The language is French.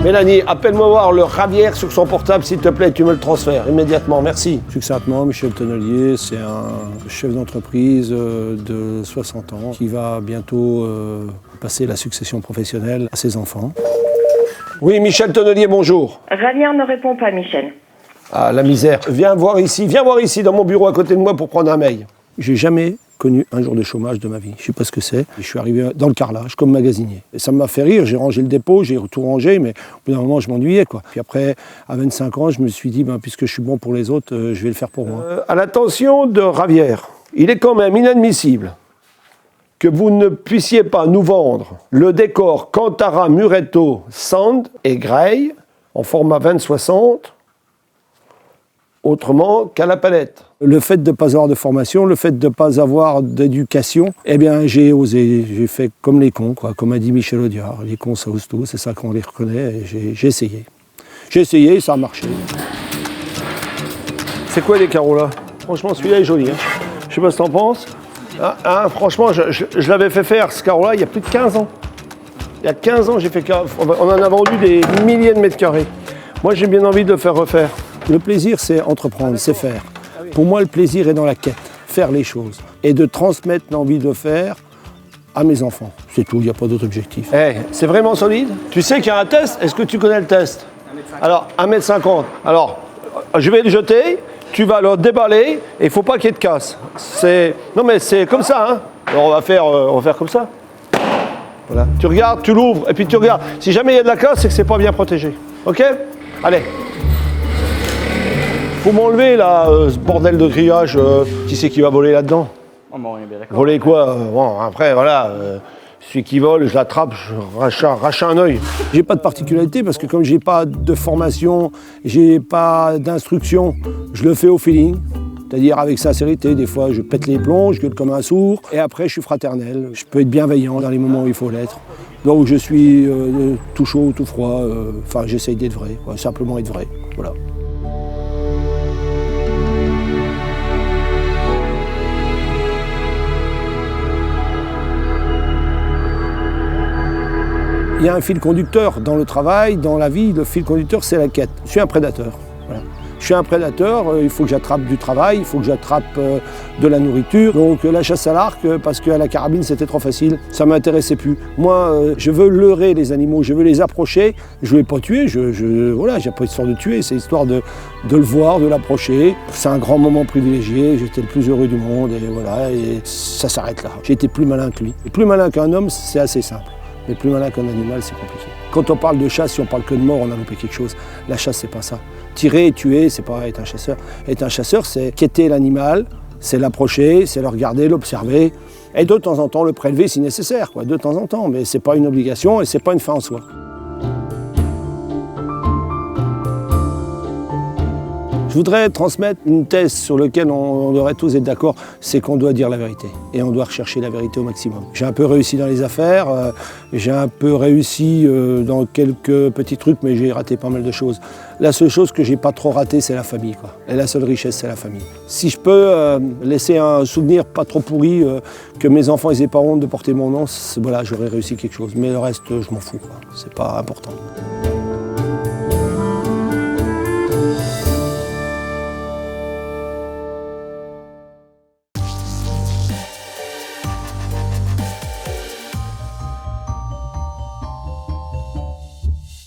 Mélanie, appelle-moi voir le Ravière sur son portable, s'il te plaît, tu me le transfères immédiatement, merci. Succinctement, Michel Tonnelier, c'est un chef d'entreprise de 60 ans qui va bientôt passer la succession professionnelle à ses enfants. Oui, Michel Tonnelier, bonjour. Ravière ne répond pas, Michel. Ah, la misère. Viens voir ici, dans mon bureau à côté de moi pour prendre un mail. J'ai jamais connu un jour de chômage de ma vie. Je ne sais pas ce que c'est. Je suis arrivé dans le carrelage comme magasinier. Et ça m'a fait rire. J'ai rangé le dépôt, j'ai tout rangé, mais au bout d'un moment, je m'ennuyais, quoi. Puis après, à 25 ans, je me suis dit, puisque je suis bon pour les autres, je vais le faire pour moi. À l'attention de Ravière, il est quand même inadmissible que vous ne puissiez pas nous vendre le décor Cantara Muretto Sand et Grey en format 20-60 autrement qu'à la palette. Le fait de ne pas avoir de formation, le fait de ne pas avoir d'éducation, eh bien j'ai osé, j'ai fait comme les cons, quoi, comme a dit Michel Audiard. Les cons ça ose tout, c'est ça qu'on les reconnaît, et j'ai essayé. J'ai essayé, ça a marché. C'est quoi les carreaux là? Franchement celui-là est joli. Hein. Je sais pas ce que t'en penses. Franchement, je l'avais fait faire ce carreau-là il y a plus de 15 ans. Il y a 15 ans, on en a vendu des milliers de mètres carrés. Moi j'ai bien envie de le faire refaire. Le plaisir, c'est entreprendre, c'est faire. Pour moi, le plaisir est dans la quête, faire les choses. Et de transmettre l'envie de faire à mes enfants. C'est tout, il n'y a pas d'autre objectif. C'est vraiment solide. Tu sais qu'il y a un test. Est-ce que tu connais le test? Alors, 1,50 m. Alors, je vais le jeter, tu vas le déballer, et il ne faut pas qu'il y ait de casse. Non mais c'est comme ça, hein. Alors, on va faire comme ça. Voilà. Tu regardes, tu l'ouvres, et puis tu regardes. Si jamais il y a de la casse, c'est que c'est pas bien protégé. Ok? Allez. Faut m'enlever là, ce bordel de grillage, qui c'est qui va voler là-dedans? Voler quoi? Bon, après, voilà, celui qui vole, je l'attrape, je rache un œil. J'ai pas de particularité parce que comme j'ai pas de formation, j'ai pas d'instruction, je le fais au feeling. C'est-à-dire avec sincérité, des fois je pète les plombs, je gueule comme un sourd, et après je suis fraternel, je peux être bienveillant dans les moments où il faut l'être. Donc je suis tout chaud, tout froid, j'essaye d'être vrai, quoi, simplement être vrai, voilà. Il y a un fil conducteur dans le travail, dans la vie, le fil conducteur c'est la quête. Je suis un prédateur. Voilà. Je suis un prédateur, il faut que j'attrape du travail, il faut que j'attrape de la nourriture. Donc la chasse à l'arc, parce qu'à la carabine c'était trop facile, ça ne m'intéressait plus. Moi, je veux leurrer les animaux, je veux les approcher, je ne veux pas tuer, voilà, j'ai pas histoire de tuer, c'est histoire de le voir, de l'approcher. C'est un grand moment privilégié, j'étais le plus heureux du monde et voilà, et ça s'arrête là. J'ai été plus malin que lui. Et plus malin qu'un homme, c'est assez simple. Mais plus malin qu'un animal, c'est compliqué. Quand on parle de chasse, si on parle que de mort, on a loupé quelque chose. La chasse, c'est pas ça. Tirer et tuer, c'est pas être un chasseur. Être un chasseur, c'est quêter l'animal, c'est l'approcher, c'est le regarder, l'observer, et de temps en temps le prélever si nécessaire, quoi, de temps en temps. Mais c'est pas une obligation et c'est pas une fin en soi. Je voudrais transmettre une thèse sur laquelle on devrait tous être d'accord, c'est qu'on doit dire la vérité. Et on doit rechercher la vérité au maximum. J'ai un peu réussi dans les affaires, j'ai un peu réussi dans quelques petits trucs, mais j'ai raté pas mal de choses. La seule chose que j'ai pas trop raté, c'est la famille, quoi. Et la seule richesse, c'est la famille. Si je peux laisser un souvenir pas trop pourri, que mes enfants n'aient pas honte de porter mon nom, voilà, j'aurais réussi quelque chose. Mais le reste, je m'en fous, quoi. C'est pas important.